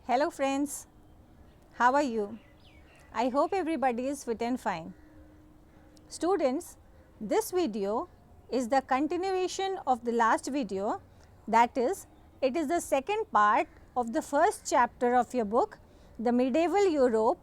Hello friends, how are you? I hope everybody is fit and fine. Students, this video is the continuation of the last video, that is, it is the second part of the first chapter of your book, The Medieval Europe,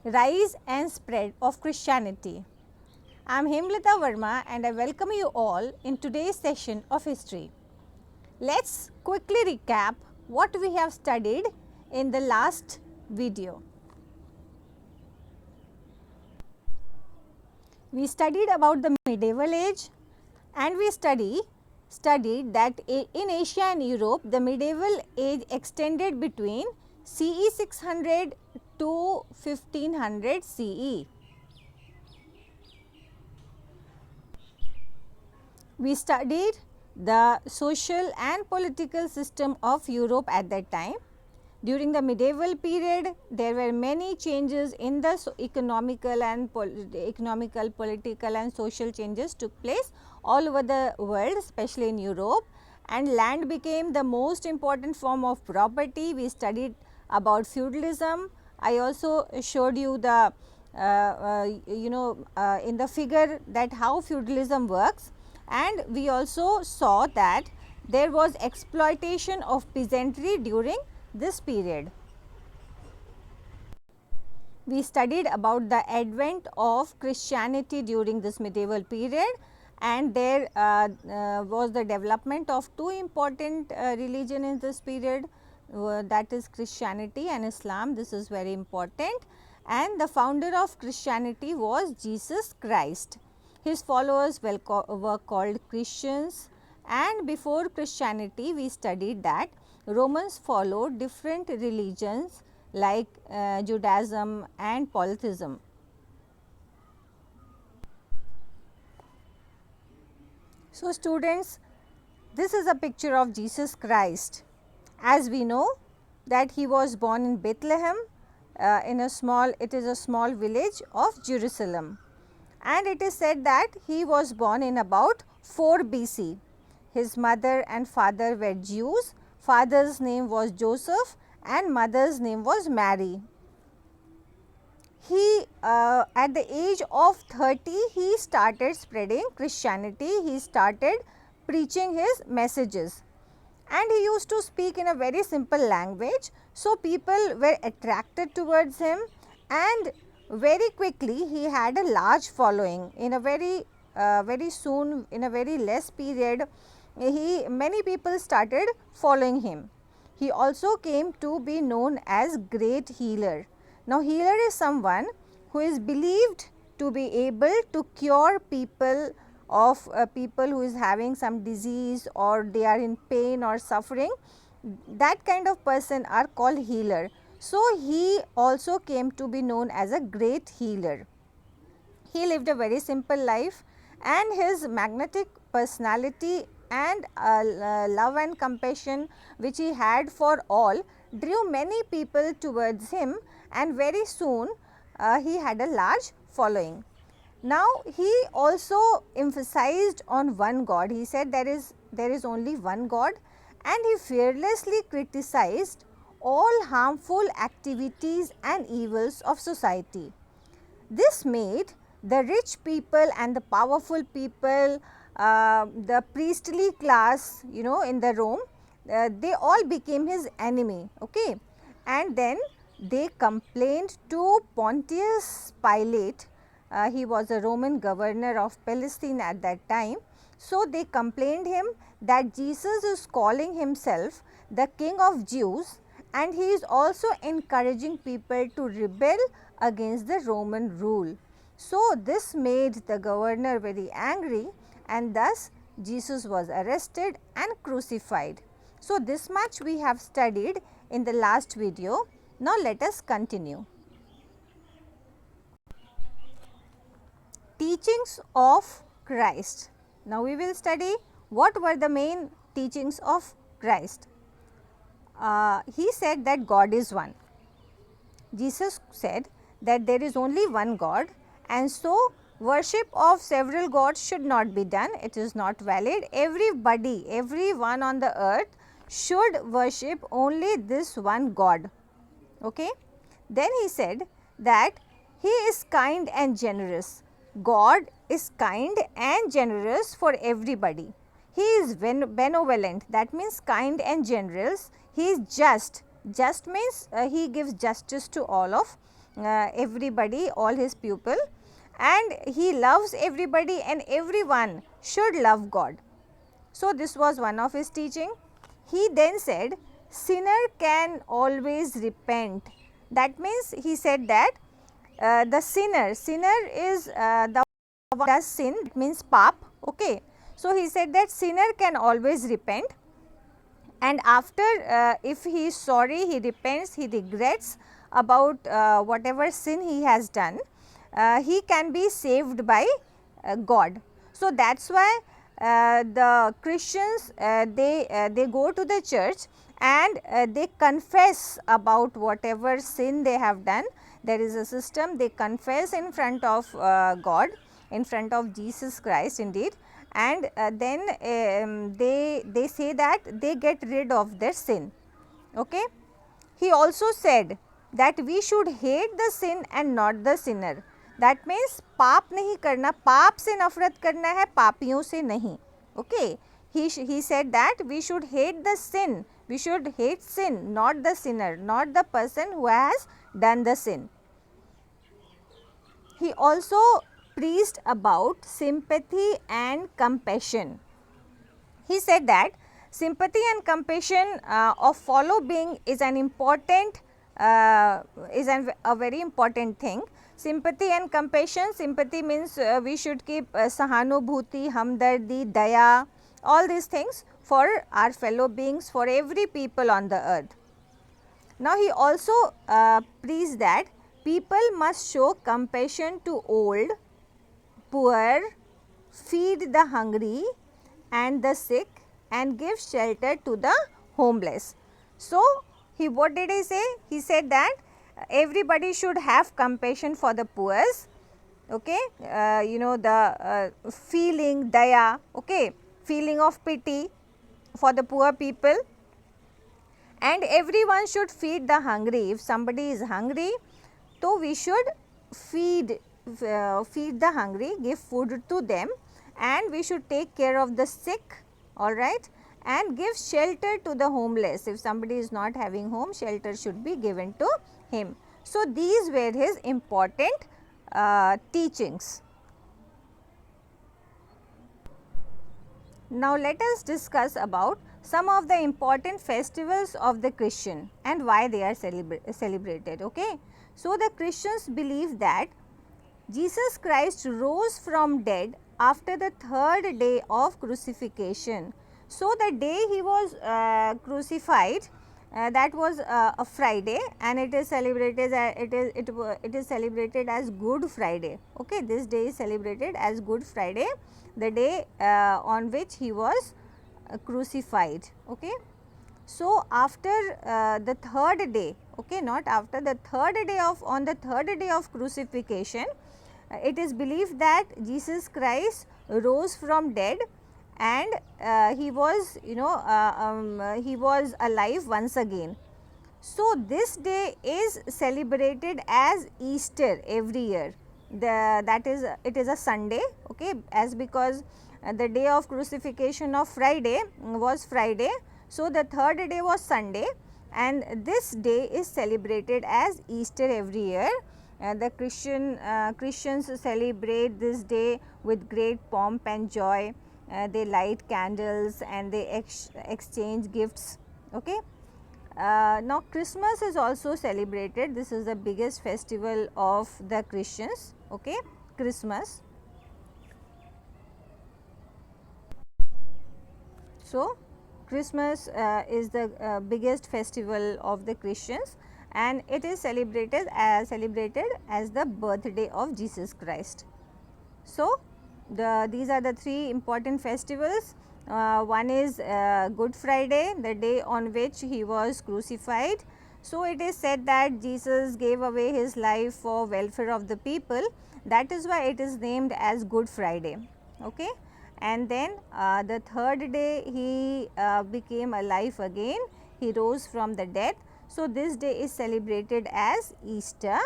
Rise and Spread of Christianity. I am Hemlata Verma and I welcome you all in today's session of history. Let's quickly recap what we have studied in the last video. We studied about the medieval age and we studied that in Asia and Europe the medieval age extended between CE 600 to 1500 CE. We studied the social and political system of Europe at that time. During the medieval period, there were many changes in the economical, political and social changes took place all over the world, especially in Europe, and land became the most important form of property. We studied about feudalism. I also showed you the in the figure that how feudalism works, and we also saw that there was exploitation of peasantry during this period. We studied about the advent of Christianity during this medieval period, and there was the development of two important religion in this period, that is Christianity and Islam. This is very important, and the founder of Christianity was Jesus Christ. His followers were called Christians, and before Christianity we studied that Romans followed different religions like Judaism and polytheism. So, students, this is a picture of Jesus Christ. As we know that he was born in Bethlehem, it is a small village of Jerusalem, and it is said that he was born in about 4 BC. His mother and father were Jews. Father's name was Joseph and mother's name was Mary. He at the age of 30 he started spreading Christianity. He started preaching his messages, and he used to speak in a very simple language. So, people were attracted towards him, and very quickly he had a large following. In a very soon, in a very less period, many people started following him. He also came to be known as great healer. Now, healer is someone who is believed to be able to cure people of people who is having some disease or they are in pain or suffering. That kind of person are called healer. So, he also came to be known as a great healer. He lived a very simple life, and his magnetic personality and love and compassion which he had for all drew many people towards him, and very soon he had a large following. Now, he also emphasized on one God. He said there is only one God, and he fearlessly criticized all harmful activities and evils of society. This made the rich people and the powerful people, the priestly class, in the Rome, they all became his enemy. Okay, and then they complained to Pontius Pilate. He was a Roman governor of Palestine at that time. So, they complained him that Jesus is calling himself the King of Jews, and he is also encouraging people to rebel against the Roman rule. So, this made the governor very angry, and thus Jesus was arrested and crucified. So, this much we have studied in the last video. Now, let us continue. Teachings of Christ. Now, we will study what were the main teachings of Christ. He said that God is one. Jesus said that there is only one God, and so worship of several gods should not be done. It is not valid. Everyone on the earth should worship only this one God. Okay. Then he said that he is kind and generous. God is kind and generous for everybody. He is benevolent, that means kind and generous. He is just. Just means he gives justice to all of everybody, all his people, and he loves everybody, and everyone should love God. So, this was one of his teaching. He then said, sinner can always repent. That means he said that the sinner is the one who does sin, it means pap. Okay. So, he said that sinner can always repent, and after if he is sorry, he repents, he regrets about whatever sin he has done, he can be saved by God. So, that is why the Christians they go to the church and they confess about whatever sin they have done. There is a system, they confess in front of God, in front of Jesus Christ indeed, and then they say that they get rid of their sin. Okay. He also said that we should hate the sin and not the sinner. That means पाप नहीं करना, पाप से नफरत करना है, पापियों से नहीं. Okay. He said that we should hate the sin, we should hate sin, not the sinner, not the person who has done the sin. He also preached about sympathy and compassion. He said that sympathy and compassion of fellow being is an important a very important thing. Sympathy and compassion, sympathy means we should keep sahanubhuti, hamdardi, daya, all these things for our fellow beings, for every people on the earth. Now, he also preached that people must show compassion to old, poor, feed the hungry and the sick, and give shelter to the homeless. So, what did he say? He said that everybody should have compassion for the poor. Okay. You know, the feeling daya, okay, feeling of pity for the poor people, and everyone should feed the hungry. If somebody is hungry, so we should feed the hungry, give food to them, and we should take care of the sick, all right, and give shelter to the homeless. If somebody is not having home, shelter should be given to him. So, these were his important teachings. Now, let us discuss about some of the important festivals of the Christian and why they are celebrated. Okay. So, the Christians believe that Jesus Christ rose from dead after the third day of crucifixion. So, the day he was crucified, that was a Friday, and it is celebrated it is celebrated as Good Friday. Okay, this day is celebrated as Good Friday, the day on which he was crucified. Okay. So, after the third day, okay, not after the third day of, on the third day of crucifixion, it is believed that Jesus Christ rose from dead, and he was, you know, he was alive once again. So, this day is celebrated as Easter every year. That is, it is a Sunday, okay, as because the day of crucifixion of Friday was Friday. So, the third day was Sunday, and this day is celebrated as Easter every year. The Christians celebrate this day with great pomp and joy. They light candles and they exchange gifts. Okay. Now, Christmas is also celebrated. This is the biggest festival of the Christians. Okay. Christmas. So, Christmas is the biggest festival of the Christians, and it is celebrated as the birthday of Jesus Christ. So, these are the three important festivals. One is Good Friday, the day on which he was crucified. So, it is said that Jesus gave away his life for welfare of the people. That is why it is named as Good Friday. Okay. And then the third day he became alive again, he rose from the death. So, this day is celebrated as Easter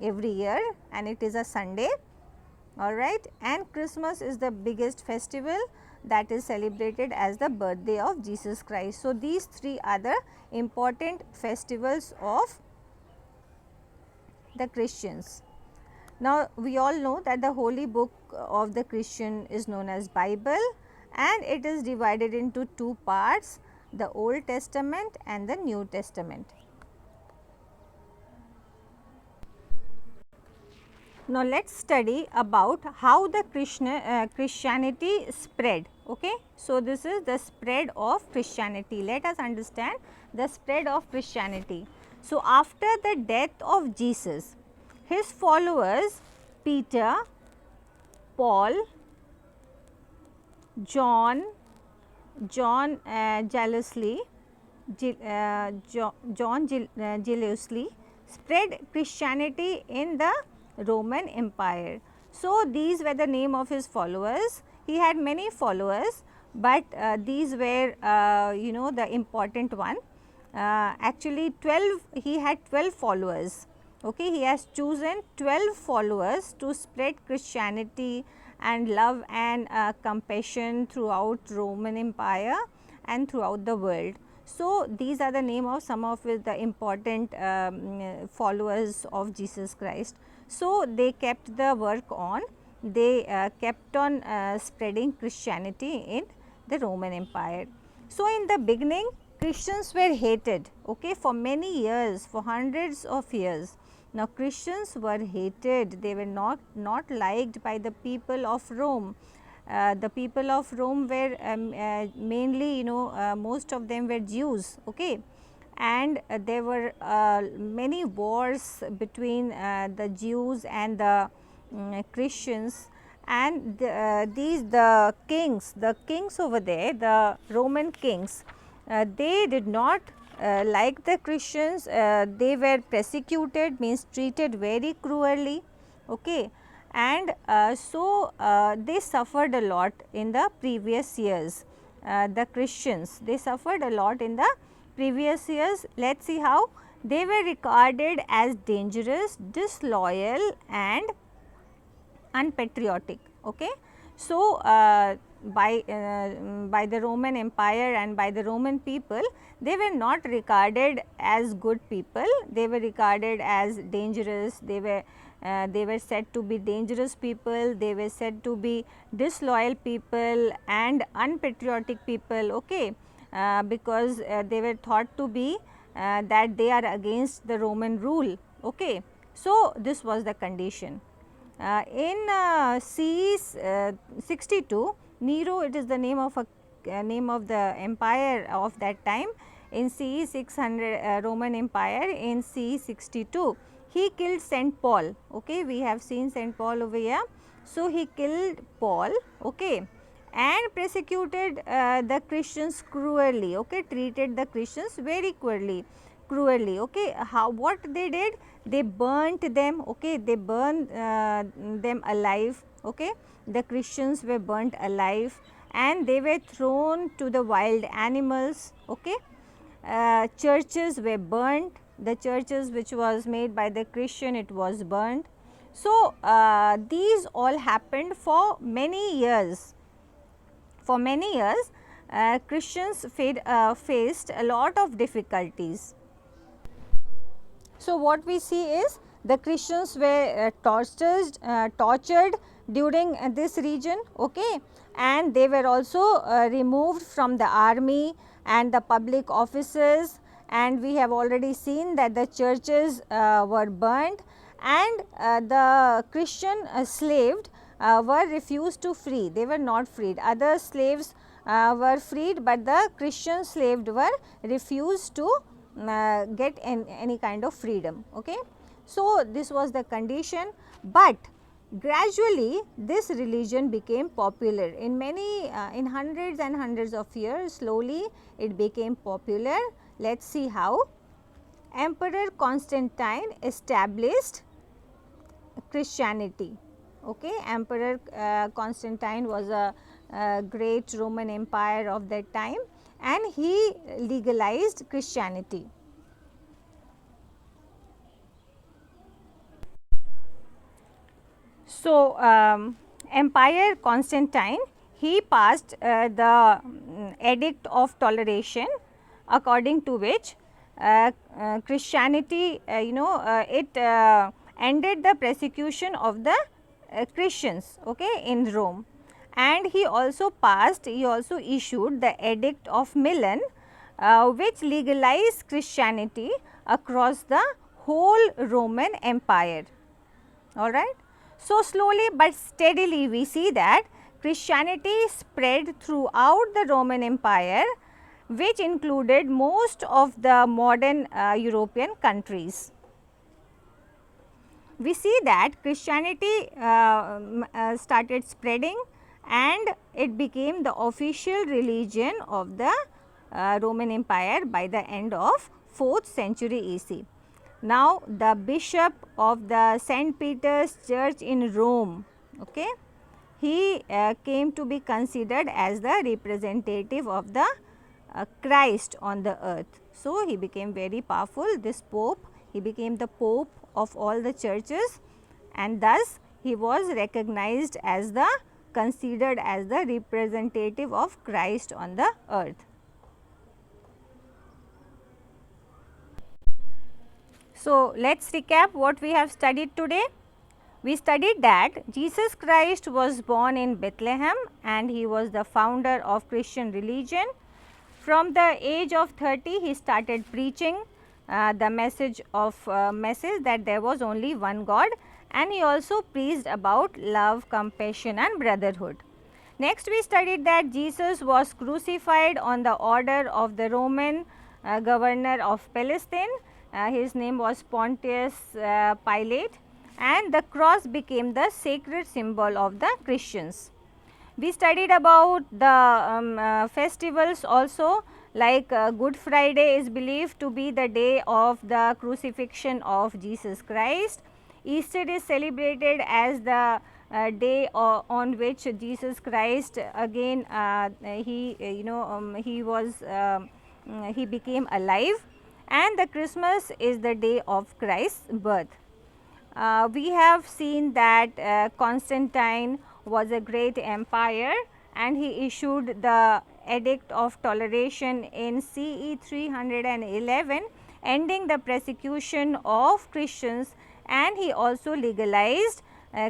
every year and it is a Sunday, alright, and Christmas is the biggest festival that is celebrated as the birthday of Jesus Christ. So, these three are the important festivals of the Christians. Now, we all know that the holy book of the Christian is known as Bible and it is divided into two parts, the Old Testament and the New Testament. Now, let us study about how the Christianity spread. Okay? So, this is the spread of Christianity. Let us understand the spread of Christianity. So, after the death of Jesus, his followers Peter, Paul, John jealously spread Christianity in the Roman Empire. So, these were the name of his followers. He had many followers, but these were the important one. Actually 12, he had 12 followers. Okay, he has chosen 12 followers to spread Christianity and love and compassion throughout Roman Empire and throughout the world. So, these are the name of some of the important followers of Jesus Christ. So, they kept the work on, they kept on spreading Christianity in the Roman Empire. So, in the beginning Christians were hated, okay, for many years, for hundreds of years. Now, Christians were hated, they were not liked by the people of Rome. The people of Rome were mainly most of them were Jews, okay, and there were many wars between the Jews and the Christians, and the kings over there, the Roman kings, they did not like the Christians, they were persecuted, means treated very cruelly, okay, and so they suffered a lot in the previous years. The Christians, they suffered a lot in the previous years. Let us see how. They were regarded as dangerous, disloyal and unpatriotic. Okay. So, by the Roman Empire and by the Roman people, they were not regarded as good people, they were regarded as dangerous, they were said to be dangerous people, they were said to be disloyal people and unpatriotic people, okay, because they were thought to be that they are against the Roman rule. Okay. So, this was the condition. In CE 62, Nero, it is the name of name of the empire of that time. In CE 600 Roman Empire, in CE 62, he killed Saint Paul. Okay, we have seen Saint Paul over here. So, he killed Paul, okay, and persecuted the Christians cruelly. Okay, treated the Christians very cruelly. Okay, how, what they did? They burnt them, okay, they burned them alive, okay, the Christians were burnt alive and they were thrown to the wild animals, okay. Churches were burnt, the churches which was made by the Christian, it was burnt. So, these all happened for many years. For many years, Christians faced a lot of difficulties. So, what we see is the Christians were tortured during this region, okay, and they were also removed from the army and the public offices, and we have already seen that the churches were burnt and the Christian slaved were refused to free, they were not freed. Other slaves were freed, but the Christian slaved were refused to get any kind of freedom. Okay. So, this was the condition, but gradually this religion became popular in many in hundreds and hundreds of years. Slowly it became popular. Let us see how. Emperor Constantine established Christianity. Okay. Emperor Constantine was a great Roman empire of that time, and he legalized Christianity. So, Empire Constantine, he passed the Edict of Toleration, according to which Christianity, it ended the persecution of the Christians, okay, in Rome. And he also issued the Edict of Milan, which legalized Christianity across the whole Roman Empire. All right. So, slowly but steadily we see that Christianity spread throughout the Roman Empire, which included most of the modern European countries. We see that Christianity started spreading and it became the official religion of the Roman Empire by the end of 4th century EC. Now, the bishop of the St. Peter's Church in Rome, okay, he came to be considered as the representative of the Christ on the earth. So, he became very powerful, this Pope, he became the Pope of all the churches, and thus he was recognized as the, considered as the representative of Christ on the earth. So, let us recap what we have studied today. We studied that Jesus Christ was born in Bethlehem and he was the founder of Christian religion. From the age of 30, he started preaching the message that there was only one God, and he also preached about love, compassion and brotherhood. Next, we studied that Jesus was crucified on the order of the Roman governor of Palestine. His name was Pontius Pilate, and the cross became the sacred symbol of the Christians. We studied about the festivals also, like Good Friday is believed to be the day of the crucifixion of Jesus Christ. Easter is celebrated as the day on which Jesus Christ again he became alive, and the Christmas is the day of Christ's birth. We have seen that Constantine was a great empire and he issued the Edict of Toleration in CE 311, ending the persecution of Christians, and he also legalized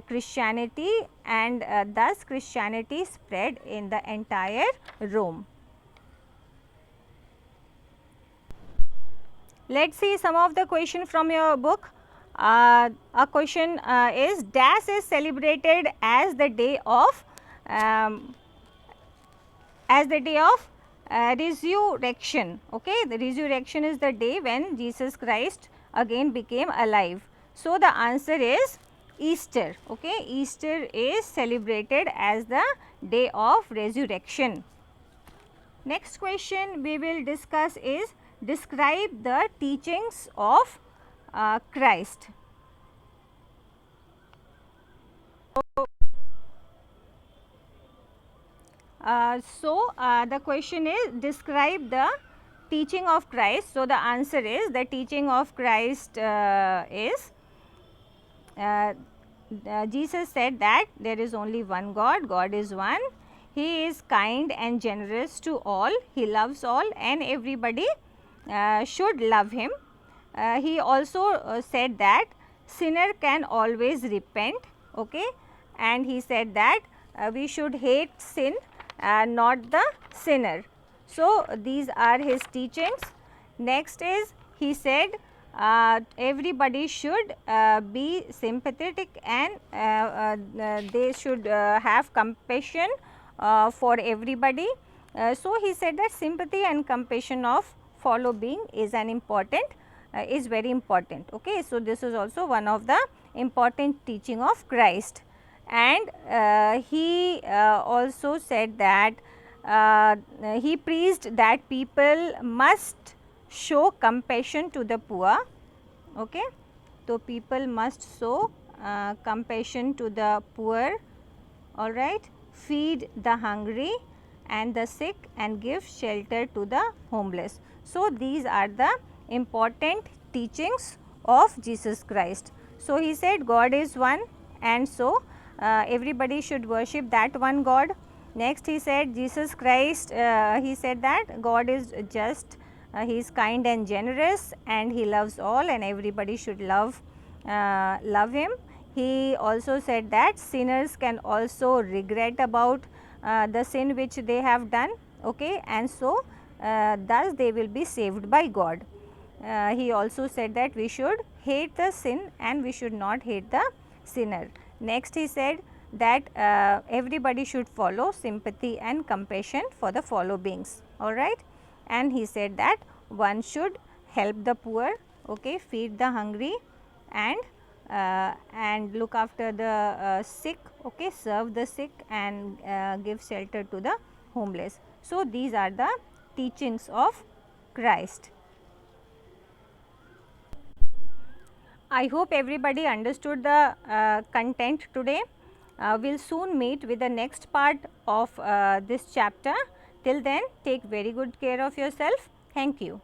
Christianity, and thus Christianity spread in the entire Rome. Let us see some of the question from your book. A question is, dash is celebrated as the day of resurrection. Okay, the resurrection is the day when Jesus Christ again became alive. So, the answer is Easter. Okay, Easter is celebrated as the day of resurrection. Next question we will discuss is, describe the teachings of Christ. The question is, describe the teaching of Christ. So, the answer is, the teaching of Christ is Jesus said that there is only one God, God is one. He is kind and generous to all, he loves all and everybody should love him. He also said that sinner can always repent, okay, and he said that we should hate sin, not the sinner. So, these are his teachings. Next is, he said everybody should be sympathetic and they should have compassion for everybody. So, he said that sympathy and compassion of fellow being is an important is very important. Okay. So, this is also one of the important teaching of Christ, and he also said that he preached that people must show compassion to the poor. Okay. So, people must show compassion to the poor, all right, feed the hungry and the sick and give shelter to the homeless. So, these are the important teachings of Jesus Christ. So, he said God is one, and so everybody should worship that one God. Next he said Jesus Christ, he said that God is just, he is kind and generous, and he loves all, and everybody should love him. He also said that sinners can also regret about the sin which they have done, okay, and so thus they will be saved by God. He also said that we should hate the sin and we should not hate the sinner. Next he said that everybody should follow sympathy and compassion for the fellow beings, alright. And he said that one should help the poor, okay, feed the hungry, and look after the sick, okay, serve the sick, and give shelter to the homeless. So, these are the teachings of Christ. I hope everybody understood the content today. We will soon meet with the next part of this chapter. Till then, take very good care of yourself. Thank you.